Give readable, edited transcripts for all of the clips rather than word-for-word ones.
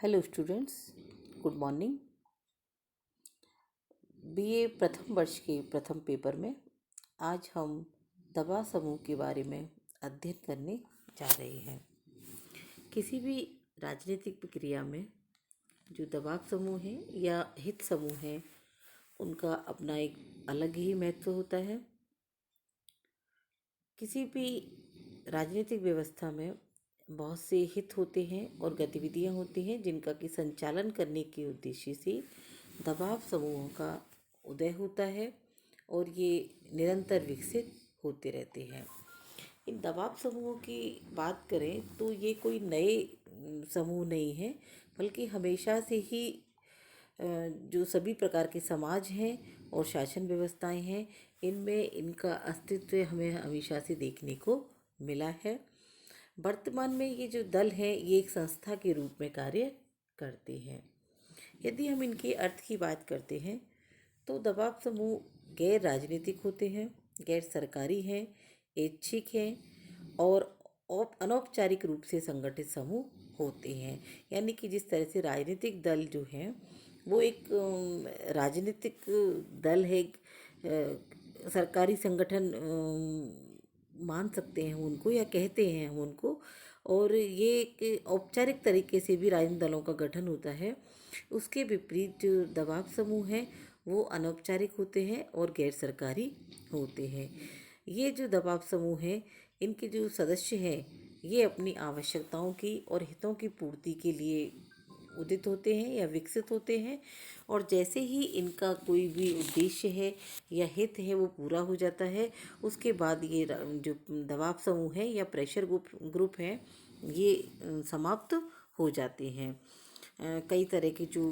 Hello students, good morning. BA प्रथम वर्ष के प्रथम पेपर में आज हम दबाव समूह के बारे में अध्ययन करने जा रहे हैं। किसी भी राजनीतिक प्रक्रिया में जो दबाव समूह है या हित समूह है, उनका अपना एक अलग ही महत्व होता है। किसी भी राजनीतिक व्यवस्था में बहुत से हित होते हैं और गतिविधियां होती हैं जिनका कि संचालन करने के उद्देश्य से दबाव समूहों का उदय होता है और ये निरंतर विकसित होते रहते हैं। इन दबाव समूहों की बात करें तो ये कोई नए समूह नहीं है, बल्कि हमेशा से ही जो सभी प्रकार के समाज हैं और शासन व्यवस्थाएं हैं, इनमें इनका अस्तित्व हमें हमेशा से देखने को मिला है। वर्तमान में ये जो दल है, ये एक संस्था के रूप में कार्य करते हैं। यदि हम इनके अर्थ की बात करते हैं तो दबाव समूह गैर राजनीतिक होते हैं, गैर सरकारी हैं, ऐच्छिक हैं और अनौपचारिक रूप से संगठित समूह होते हैं। यानी कि जिस तरह से राजनीतिक दल जो हैं वो एक राजनीतिक दल है, सरकारी संगठन मान सकते हैं उनको या कहते हैं हम उनको। और ये एक औपचारिक तरीके से भी राजनीतिक दलों का गठन होता है। उसके विपरीत जो दबाव समूह हैं वो अनौपचारिक होते हैं और गैर सरकारी होते हैं। ये जो दबाव समूह हैं, इनके जो सदस्य हैं, ये अपनी आवश्यकताओं की और हितों की पूर्ति के लिए उदित होते हैं या विकसित होते हैं। और जैसे ही इनका कोई भी उद्देश्य है या हित है वो पूरा हो जाता है, उसके बाद ये जो दबाव समूह है या प्रेशर ग्रुप है, ये समाप्त हो जाते हैं। कई तरह के जो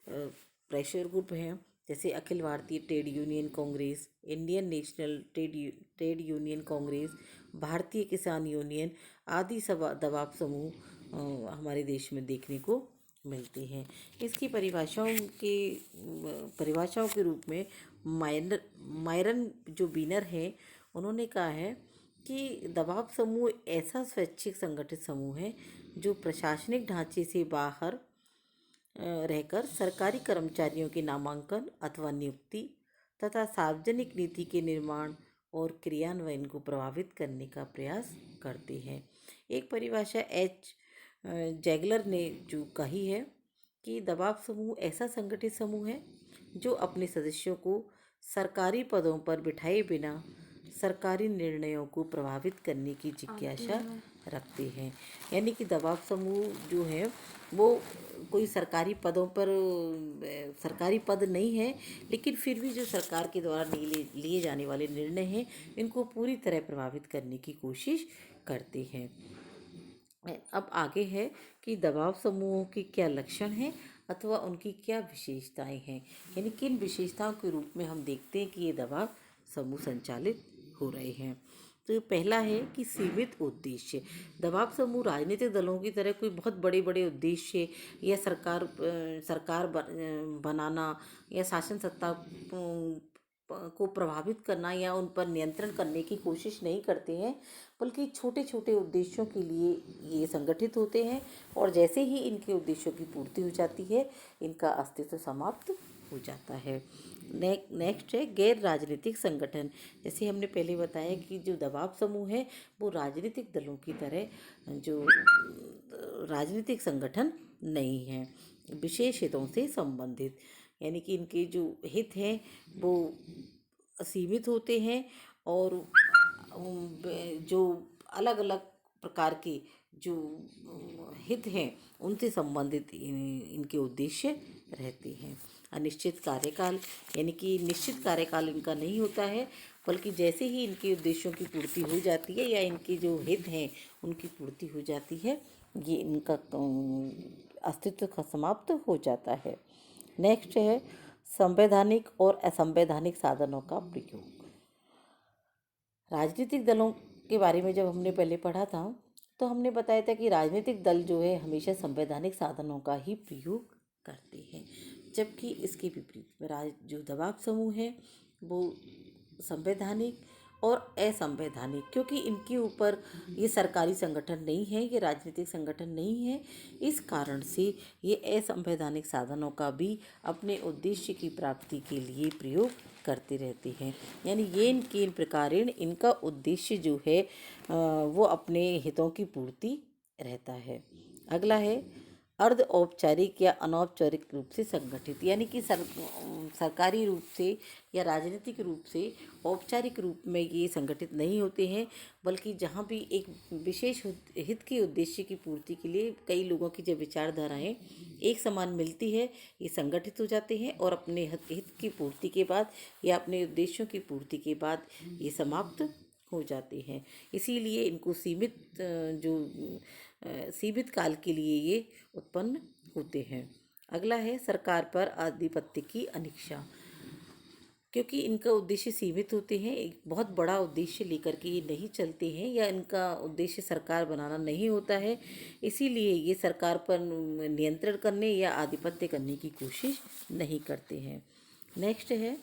प्रेशर ग्रुप हैं, जैसे Akhil Bharatiya trade union Congress, Indian national trade union Congress, भारतीय किसान यूनियन आदि सब दबाव समूह हमारे देश में देखने को मिलती हैं। इसकी परिभाषाओं के रूप में मायरन जो बीनर है, उन्होंने कहा है कि दबाव समूह ऐसा स्वैच्छिक संगठित समूह है जो प्रशासनिक ढांचे से बाहर रहकर सरकारी कर्मचारियों के नामांकन अथवा नियुक्ति तथा सार्वजनिक नीति के निर्माण और क्रियान्वयन को प्रभावित करने का प्रयास करते हैं। एक परिभाषा एच जैगलर ने जो कही है कि दबाव समूह ऐसा संगठित समूह है जो अपने सदस्यों को सरकारी पदों पर बिठाए बिना सरकारी निर्णयों को प्रभावित करने की जिज्ञासा रखते हैं। यानी कि दबाव समूह जो है वो कोई सरकारी पदों पर सरकारी पद नहीं है, लेकिन फिर भी जो सरकार के द्वारा लिए जाने वाले निर्णय हैं, इनको पूरी तरह प्रभावित करने की कोशिश करते हैं। अब आगे है कि दबाव समूहों के क्या लक्षण हैं अथवा उनकी क्या विशेषताएं हैं, यानी किन विशेषताओं के रूप में हम देखते हैं कि ये दबाव समूह संचालित हो रहे हैं। तो पहला है कि सीमित उद्देश्य। दबाव समूह राजनीतिक दलों की तरह कोई बहुत बड़े बड़े उद्देश्य या सरकार बनाना या शासन सत्ता को प्रभावित करना या उन पर नियंत्रण करने की कोशिश नहीं करते हैं, बल्कि छोटे छोटे उद्देश्यों के लिए ये संगठित होते हैं। और जैसे ही इनके उद्देश्यों की पूर्ति हो जाती है, इनका अस्तित्व समाप्त हो जाता है। नेक्स्ट है गैर राजनीतिक संगठन। जैसे हमने पहले बताया कि जो दबाव समूह है वो राजनीतिक दलों की तरह जो राजनीतिक संगठन नहीं है, विशेष हितों से संबंधित। यानी कि इनके जो हित हैं वो सीमित होते हैं और जो अलग अलग प्रकार के जो हित हैं उनसे संबंधित इनके उद्देश्य रहते हैं। अनिश्चित कार्यकाल, यानी कि निश्चित कार्यकाल इनका नहीं होता है, बल्कि जैसे ही इनके उद्देश्यों की पूर्ति हो जाती है या इनके जो हित हैं उनकी पूर्ति हो जाती है, ये इनका अस्तित्व का समाप्त हो जाता है। नेक्स्ट है संवैधानिक और असंवैधानिक साधनों का प्रयोग। राजनीतिक दलों के बारे में जब हमने पहले पढ़ा था तो हमने बताया था कि राजनीतिक दल जो है हमेशा संवैधानिक साधनों का ही प्रयोग करते हैं, जबकि इसके विपरीत जो दबाव समूह है वो संवैधानिक और असंवैधानिक, क्योंकि इनके ऊपर ये सरकारी संगठन नहीं है, ये राजनीतिक संगठन नहीं है। इस कारण से ये असंवैधानिक साधनों का भी अपने उद्देश्य की प्राप्ति के लिए प्रयोग करते रहते हैं। यानी ये इनके प्रकारेण इनका उद्देश्य जो है वो अपने हितों की पूर्ति रहता है। अगला है अर्ध औपचारिक या अनौपचारिक रूप से संगठित, यानी कि सरकारी रूप से या राजनीतिक रूप से औपचारिक रूप में ये संगठित नहीं होते हैं, बल्कि जहाँ भी एक विशेष हित के उद्देश्य की पूर्ति के लिए कई लोगों की जब विचारधाराएं एक समान मिलती है, ये संगठित हो जाते हैं और अपने हित की पूर्ति के बाद या अपने उद्देश्यों की पूर्ति के बाद ये समाप्त हो जाते हैं। इसीलिए इनको सीमित काल के लिए ये उत्पन्न होते हैं। अगला है सरकार पर आधिपत्य की अनिच्छा, क्योंकि इनका उद्देश्य सीमित होते हैं, एक बहुत बड़ा उद्देश्य लेकर के ये नहीं चलते हैं या इनका उद्देश्य सरकार बनाना नहीं होता है, इसीलिए ये सरकार पर नियंत्रण करने या आधिपत्य करने की कोशिश नहीं करते हैं। नेक्स्ट है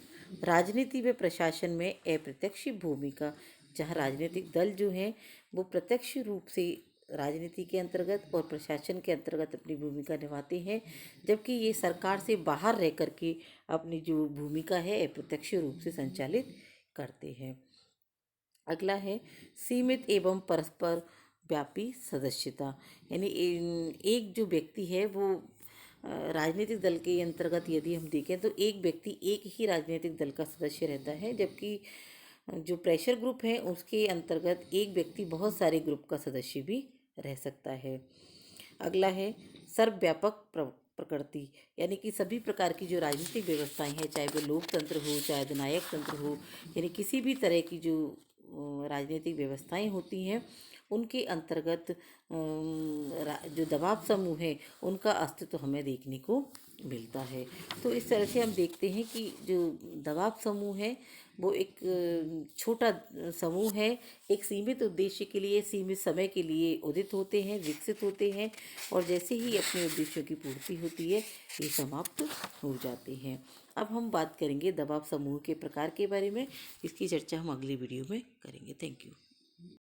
राजनीति व प्रशासन में अप्रत्यक्ष भूमिका, जहाँ राजनीतिक दल जो हैं वो प्रत्यक्ष रूप से राजनीति के अंतर्गत और प्रशासन के अंतर्गत अपनी भूमिका निभाते हैं, जबकि ये सरकार से बाहर रह कर के अपनी जो भूमिका है अप्रत्यक्ष रूप से संचालित करते हैं। अगला है सीमित एवं परस्पर व्यापी सदस्यता, यानी एक जो व्यक्ति है वो राजनीतिक दल के अंतर्गत यदि हम देखें तो एक व्यक्ति एक ही राजनीतिक दल का सदस्य रहता है, जबकि जो प्रेशर ग्रुप है उसके अंतर्गत एक व्यक्ति बहुत सारे ग्रुप का सदस्य भी रह सकता है। अगला है सर्वव्यापक प्रकृति, यानी कि सभी प्रकार की जो राजनीतिक व्यवस्थाएं हैं, चाहे वो लोकतंत्र हो चाहे अधिनायक तंत्र हो, यानी किसी भी तरह की जो राजनीतिक व्यवस्थाएं होती हैं उनके अंतर्गत जो दबाव समूह है उनका अस्तित्व हमें देखने को मिलता है। तो इस तरह से हम देखते हैं कि जो दबाव समूह है वो एक छोटा समूह है, एक सीमित उद्देश्य के लिए सीमित समय के लिए उदित होते हैं, विकसित होते हैं और जैसे ही अपने उद्देश्यों की पूर्ति होती है ये समाप्त हो जाते हैं। अब हम बात करेंगे दबाव समूह के प्रकार के बारे में, इसकी चर्चा हम अगली वीडियो में करेंगे। Thank you.